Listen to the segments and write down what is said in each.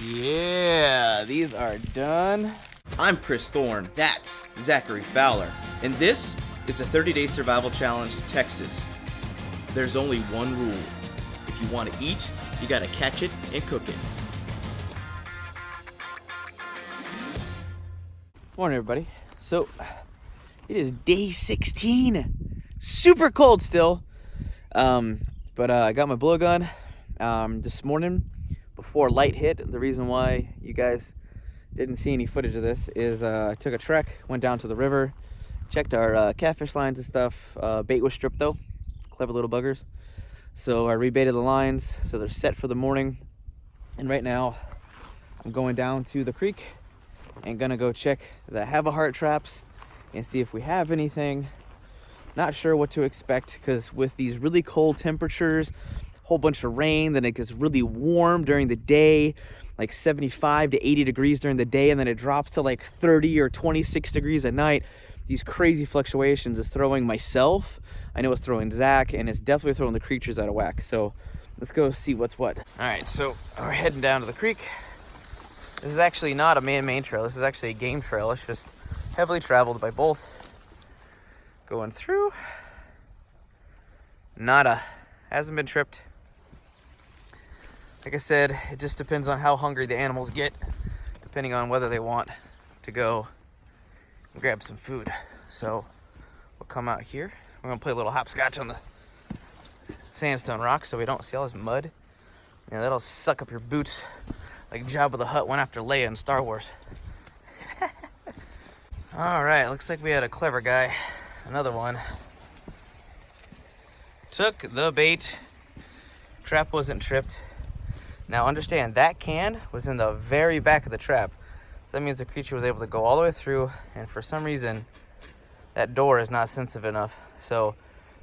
Yeah, these are done. I'm Chris Thorn. That's Zachary Fowler. And this is the 30-Day Survival Challenge Texas. There's only one rule. If you want to eat, you gotta catch it and cook it. Morning, everybody. So, it is day 16. Super cold still. But I got my blowgun this morning before light hit. The reason why you guys didn't see any footage of this is I took a trek, went down to the river, checked our catfish lines and stuff. Bait was stripped though, clever little buggers. So I rebaited the lines so they're set for the morning. And right now I'm going down to the creek and gonna go check the have-a-heart traps and see if we have anything. Not sure what to expect because with these really cold temperatures, a whole bunch of rain, then it gets really warm during the day, like 75 to 80 degrees during the day, and then it drops to like 30 or 26 degrees at night. These crazy fluctuations is throwing myself, I know it's throwing Zach, and it's definitely throwing the creatures out of whack. So let's go see what's what. All right, so we're heading down to the creek. This is actually not a man-made trail. This is actually a game trail. It's just heavily traveled by both. Going through. Nada. Hasn't been tripped. Like I said, it just depends on how hungry the animals get, depending on whether they want to go and grab some food. So we'll come out here. We're gonna play a little hopscotch on the sandstone rock so we don't see all this mud. Yeah, that'll suck up your boots like Jabba the Hutt went after Leia in Star Wars. All right, looks like we had a clever guy. Another one. Took the bait. Trap wasn't tripped. Now understand, that can was in the very back of the trap. So that means the creature was able to go all the way through, and for some reason, that door is not sensitive enough. So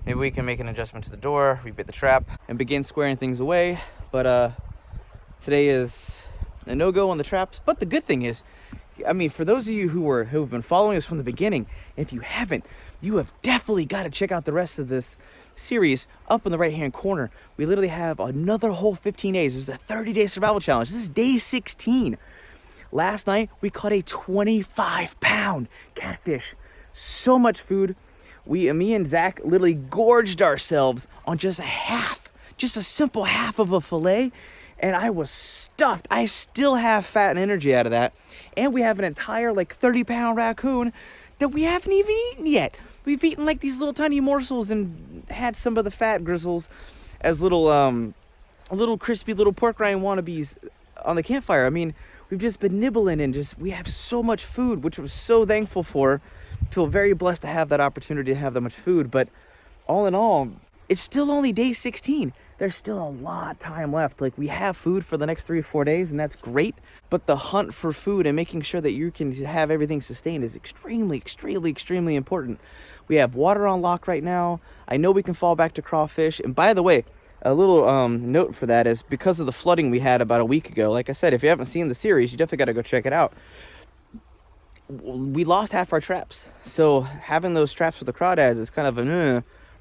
maybe we can make an adjustment to the door, rebait the trap, and begin squaring things away. But today is a no-go on the traps. But the good thing is, I mean, for those of you who've been following us from the beginning, if you haven't, you have definitely got to check out the rest of this series up in the right-hand corner. We literally have another whole 15 days. This is the 30-day survival challenge. This is day 16. Last night, we caught a 25-pound catfish. So much food. Me and Zach literally gorged ourselves on just a simple half of a fillet. And I was stuffed. I still have fat and energy out of that. And we have an entire like 30-pound raccoon that we haven't even eaten yet. We've eaten like these little tiny morsels and had some of the fat grizzles as little crispy little pork rind wannabes on the campfire. I mean, we've just been nibbling and we have so much food, which I'm so thankful for. Feel very blessed to have that opportunity to have that much food. But all in all, it's still only day 16. There's still a lot of time left. Like, we have food for the next 3 or 4 days, and that's great. But the hunt for food and making sure that you can have everything sustained is extremely, extremely, extremely important. We have water on lock right now. I know we can fall back to crawfish. And by the way, a little note for that is because of the flooding we had about a week ago, like I said, if you haven't seen the series, you definitely got to go check it out. We lost half our traps. So having those traps for the crawdads is kind of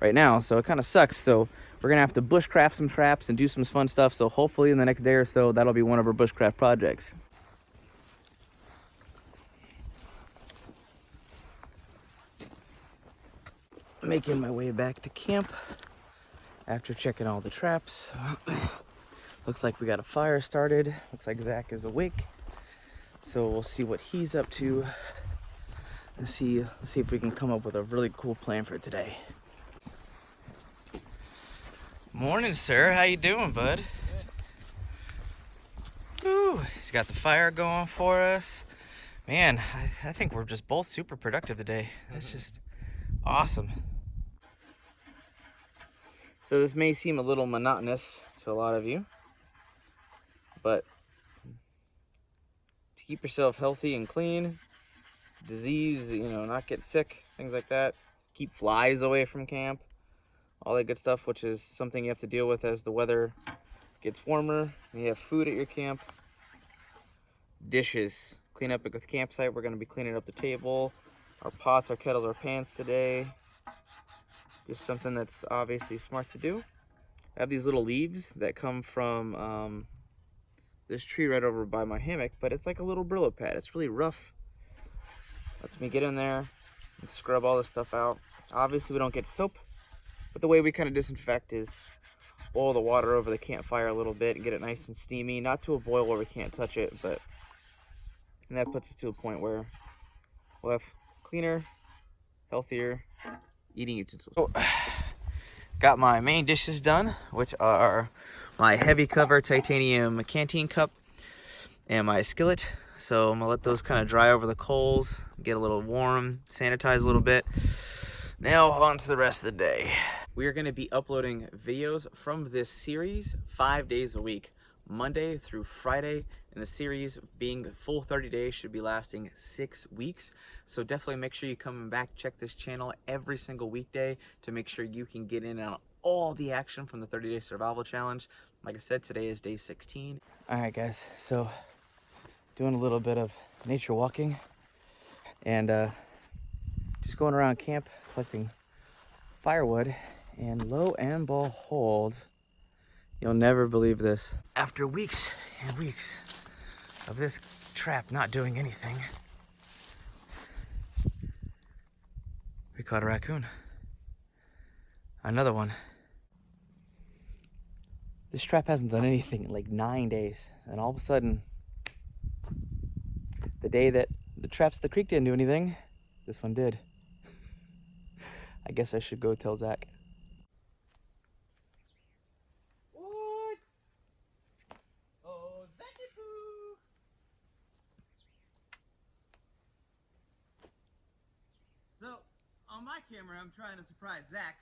right now. So it kind of sucks. So we're going to have to bushcraft some traps and do some fun stuff. So hopefully in the next day or so, that'll be one of our bushcraft projects. Making my way back to camp after checking all the traps. Looks like we got a fire started. Looks like Zach is awake. So we'll see what he's up to and see if we can come up with a really cool plan for today. Morning, sir. How you doing, bud? Good. Ooh, he's got the fire going for us. Man, I think we're just both super productive today. That's just awesome. So this may seem a little monotonous to a lot of you, but to keep yourself healthy and clean, disease, not get sick, things like that, keep flies away from camp, all that good stuff, which is something you have to deal with as the weather gets warmer and you have food at your camp. Dishes, clean up at the campsite. We're going to be cleaning up the table, our pots, our kettles, our pans today. Just something that's obviously smart to do. I have these little leaves that come from this tree right over by my hammock, but it's like a little Brillo pad. It's really rough. Lets me get in there and scrub all this stuff out. Obviously we don't get soap, but the way we kind of disinfect is boil the water over the campfire a little bit and get it nice and steamy. Not to a boil where we can't touch it, but and that puts us to a point where we'll have cleaner, healthier eating utensils. Oh, got my main dishes done, which are my heavy cover titanium canteen cup and my skillet. So I'm gonna let those kind of dry over the coals, get a little warm, sanitize a little bit. Now on to the rest of the day. We are gonna be uploading videos from this series 5 days a week, Monday through Friday, and the series being full 30 days should be lasting 6 weeks. So definitely make sure you come back, check this channel every single weekday to make sure you can get in on all the action from the 30-day survival challenge. Like I said, today is day 16. All right, guys, so doing a little bit of nature walking and just going around camp collecting firewood, and lo and behold, you'll never believe this. After weeks and weeks of this trap not doing anything, we caught a raccoon. Another one. This trap hasn't done anything in like 9 days, and all of a sudden, the day that the traps at the creek didn't do anything, this one did. I guess I should go tell Zach. What? Oh, Zachy Poo! So, on my camera, I'm trying to surprise Zach.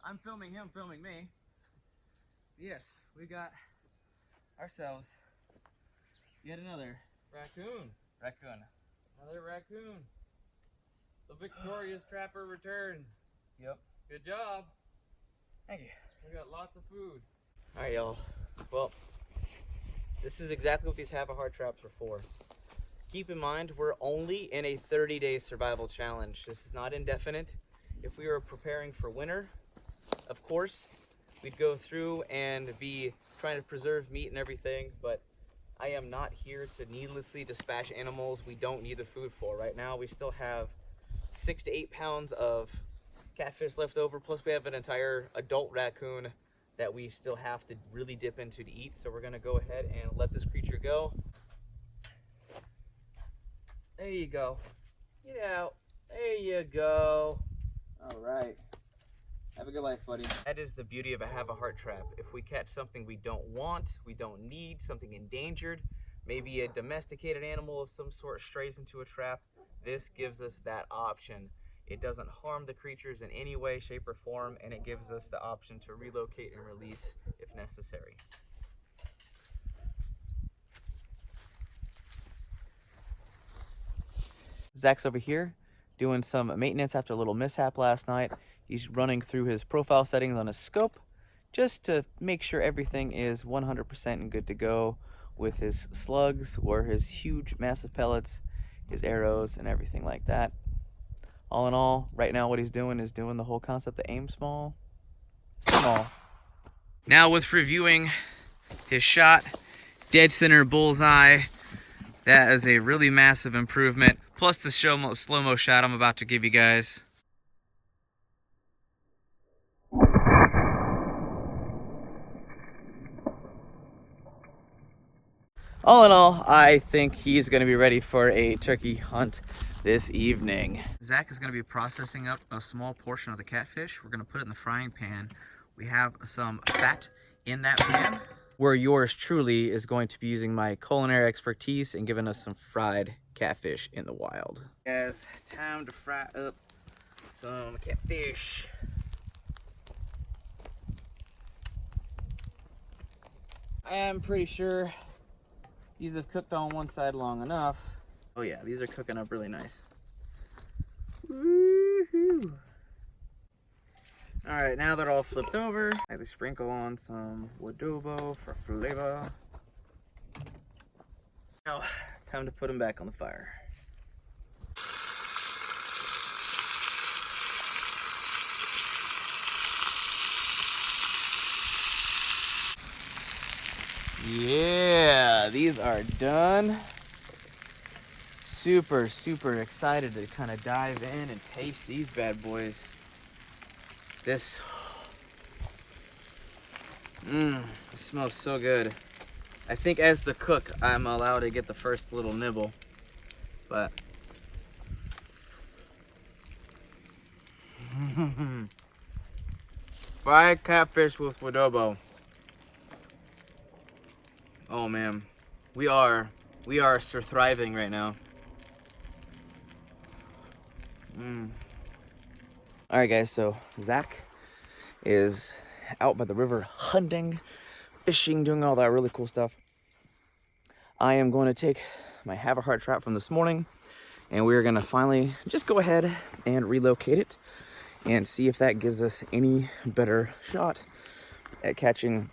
I'm filming him, filming me. Yes, we got ourselves yet another Raccoon. raccoon. Another raccoon. The victorious trapper returns. Yep. Good job. Thank you. We got lots of food. All right, y'all. Well, this is exactly what these have-a-heart traps are for. Keep in mind, we're only in a 30-day survival challenge. This is not indefinite. If we were preparing for winter, of course, we'd go through and be trying to preserve meat and everything, but I am not here to needlessly dispatch animals we don't need the food for. Right now, we still have 6 to 8 pounds of catfish left over, plus we have an entire adult raccoon that we still have to really dip into to eat. So we're gonna go ahead and let this creature go. There you go. Get out. There you go. All right. Have a good life, buddy. That is the beauty of a have-a-heart trap. If we catch something we don't want, we don't need, something endangered, maybe a domesticated animal of some sort strays into a trap, this gives us that option. It doesn't harm the creatures in any way, shape, or form, and it gives us the option to relocate and release if necessary. Zach's over here doing some maintenance after a little mishap last night. He's running through his profile settings on his scope just to make sure everything is 100% and good to go with his slugs or his huge massive pellets, his arrows, and everything like that. All in all, right now what he's doing is doing the whole concept of aim small, small. Now with reviewing his shot, dead center bullseye, that is a really massive improvement. Plus the slow-mo shot I'm about to give you guys. All in all, I think he's gonna be ready for a turkey hunt this evening. Zach is gonna be processing up a small portion of the catfish. We're gonna put it in the frying pan. We have some fat in that pan, where yours truly is going to be using my culinary expertise and giving us some fried catfish in the wild. Guys, time to fry up some catfish. I am pretty sure these have cooked on one side long enough. Oh yeah, these are cooking up really nice. Woohoo! All right, now they're all flipped over, I sprinkle on some adobo for flavor. Now, time to put them back on the fire. Yeah, these are done. Super, super excited to kind of dive in and taste these bad boys. This, it smells so good. I think as the cook, I'm allowed to get the first little nibble, but fried catfish with adobo. Oh man, we are thriving right now. All right, guys. So Zach is out by the river hunting, fishing, doing all that really cool stuff. I am going to take my have a heart trap from this morning, and we're gonna finally just go ahead and relocate it and see if that gives us any better shot at catching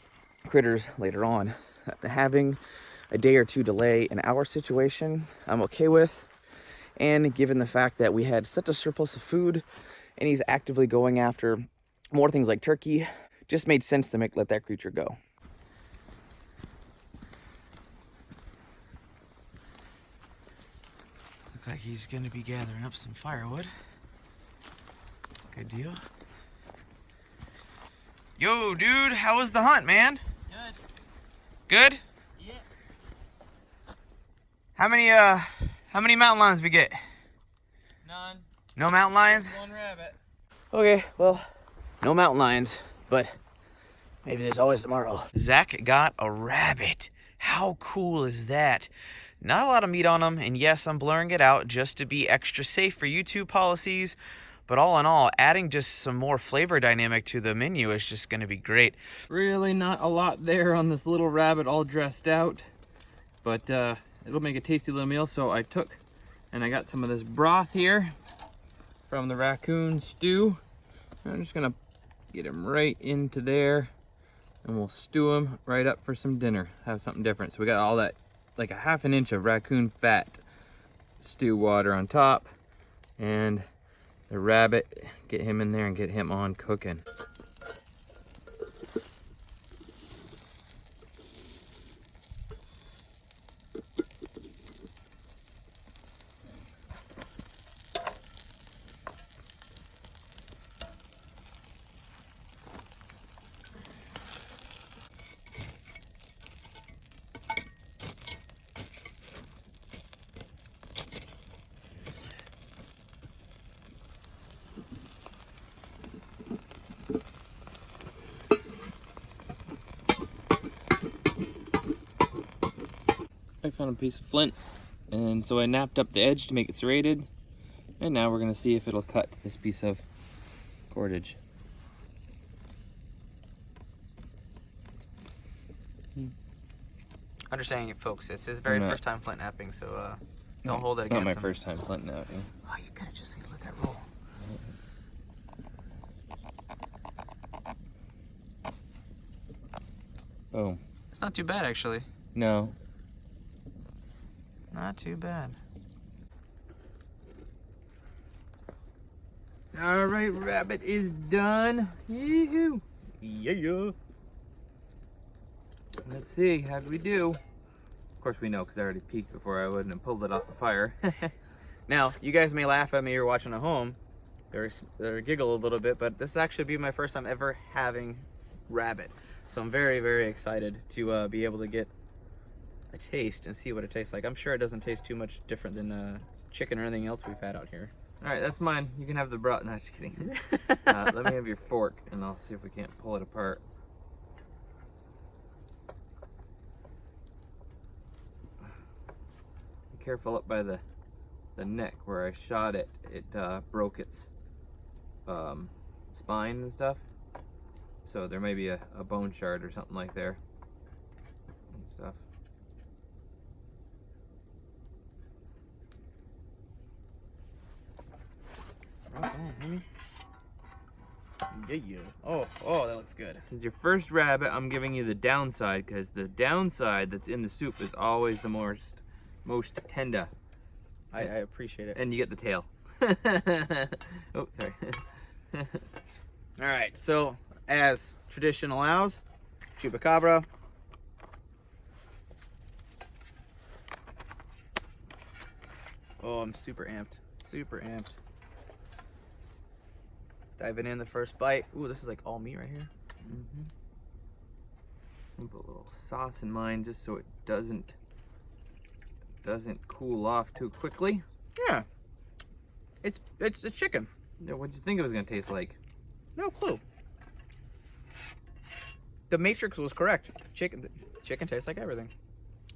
critters later on. Having a day or two delay in our situation, I'm okay with. And given the fact that we had such a surplus of food and he's actively going after more things like turkey, just made sense to let that creature go. Looks like he's gonna be gathering up some firewood. Good deal. Yo, dude, how was the hunt, man? Good. Good? Yeah. How many mountain lions we get? None. No mountain lions? One rabbit. Okay, well, no mountain lions, but maybe there's always tomorrow. Zach got a rabbit. How cool is that? Not a lot of meat on him, and yes, I'm blurring it out just to be extra safe for YouTube policies, but all in all, adding just some more flavor dynamic to the menu is just gonna be great. Really not a lot there on this little rabbit all dressed out, but it'll make a tasty little meal. So I took and I got some of this broth here from the raccoon stew. I'm just gonna get him right into there, and we'll stew him right up for some dinner. Have something different. So we got all that, like a half an inch of raccoon fat stew water on top, and the rabbit, get him in there and get him on cooking. I found a piece of flint, and so I napped up the edge to make it serrated, and now we're going to see if it'll cut this piece of cordage. Understanding, folks, it's his very first time flint napping, so don't hold it It's not against my him. first time flint napping. Oh, you could have just let that roll. Boom. It's not too bad, actually. No. Not too bad. All right, rabbit is done. Yee-hoo. Yeah. Let's see, how did we do? Of course we know, because I already peeked before I wouldn't have pulled it off the fire. Now, you guys may laugh at me or watching at home, or giggle a little bit, but this actually be my first time ever having rabbit. So I'm very, very excited to be able to get a taste and see what it tastes like. I'm sure it doesn't taste too much different than chicken or anything else we've had out here. All right, that's mine. You can have the broth. No, just kidding. Let me have your fork, and I'll see if we can't pull it apart. Be careful up by the neck where I shot it. It broke its spine and stuff. So there may be a bone shard or something like there and stuff. Yeah. Oh, that looks good. Since your first rabbit, I'm giving you the downside, because the downside that's in the soup is always the most tender. I appreciate it. And you get the tail. Oh, sorry. All right, so as tradition allows, chupacabra. Oh, I'm super amped. Super amped. Diving in the first bite. Ooh, this is like all meat right here. Mm-hmm. I'll put a little sauce in mine just so it doesn't cool off too quickly. Yeah. It's chicken. Yeah, what'd you think it was gonna taste like? No clue. The Matrix was correct. Chicken tastes like everything.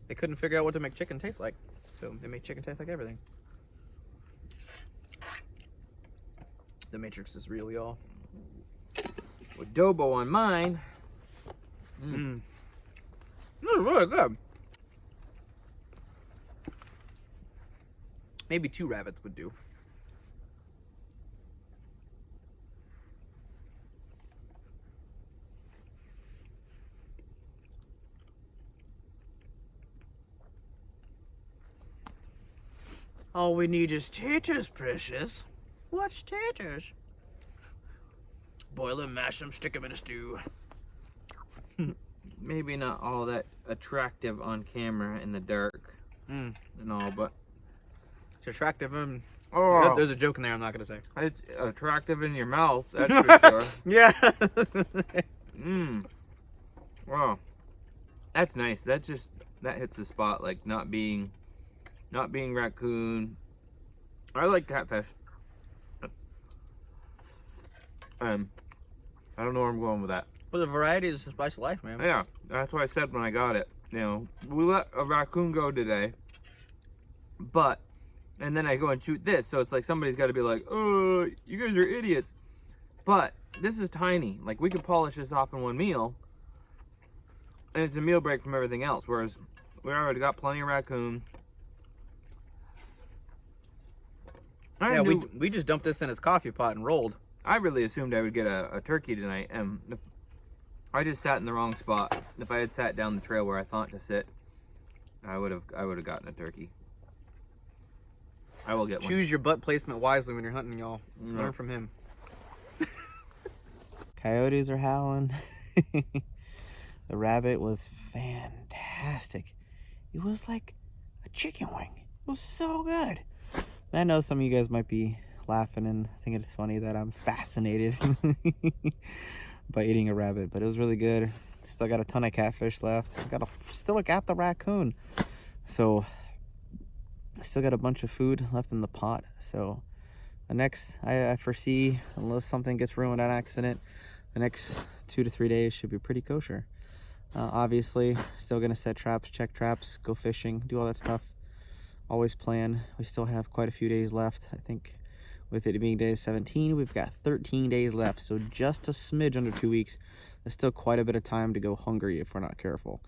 They couldn't figure out what to make chicken taste like, so they made chicken taste like everything. The Matrix is real, y'all. Adobo on mine. Mmm. This is really good. Maybe 2 rabbits would do. All we need is taters, precious. What's taters? Boil them, mash them, stick them in a stew. Maybe not all that attractive on camera in the dark and all, but It's attractive and oh, there's a joke in there I'm not gonna say. it's attractive in your mouth, that's for sure. Yeah. Wow, that's nice. That hits the spot, like not being raccoon. I like catfish. I don't know where I'm going with that. Well, the variety is the spice of life, man. Yeah, that's what I said when I got it. You know, we let a raccoon go today, and then I go and shoot this, so it's like somebody's got to be like, oh, you guys are idiots. But this is tiny. Like, we could polish this off in one meal, and it's a meal break from everything else, whereas we already got plenty of raccoon. Yeah, we just dumped this in his coffee pot and rolled. I really assumed I would get a turkey tonight, and I just sat in the wrong spot. If I had sat down the trail where I thought to sit, I would have gotten a turkey. I will get one. Choose your butt placement wisely when you're hunting, y'all. Learn from him. Coyotes are howling. The rabbit was fantastic. It was like a chicken wing. It was so good. I know some of you guys might be laughing and thinking it's funny that I'm fascinated by eating a rabbit, but it was really good. Still got a ton of catfish left. Still got the raccoon. So I still got a bunch of food left in the pot. So the next, I foresee, unless something gets ruined on accident, the next 2 to 3 days should be pretty kosher. Obviously, still gonna set traps, check traps, go fishing, do all that stuff. Always plan. We still have quite a few days left. I think with it being day 17, we've got 13 days left. So just a smidge under 2 weeks. There's still quite a bit of time to go hungry if we're not careful.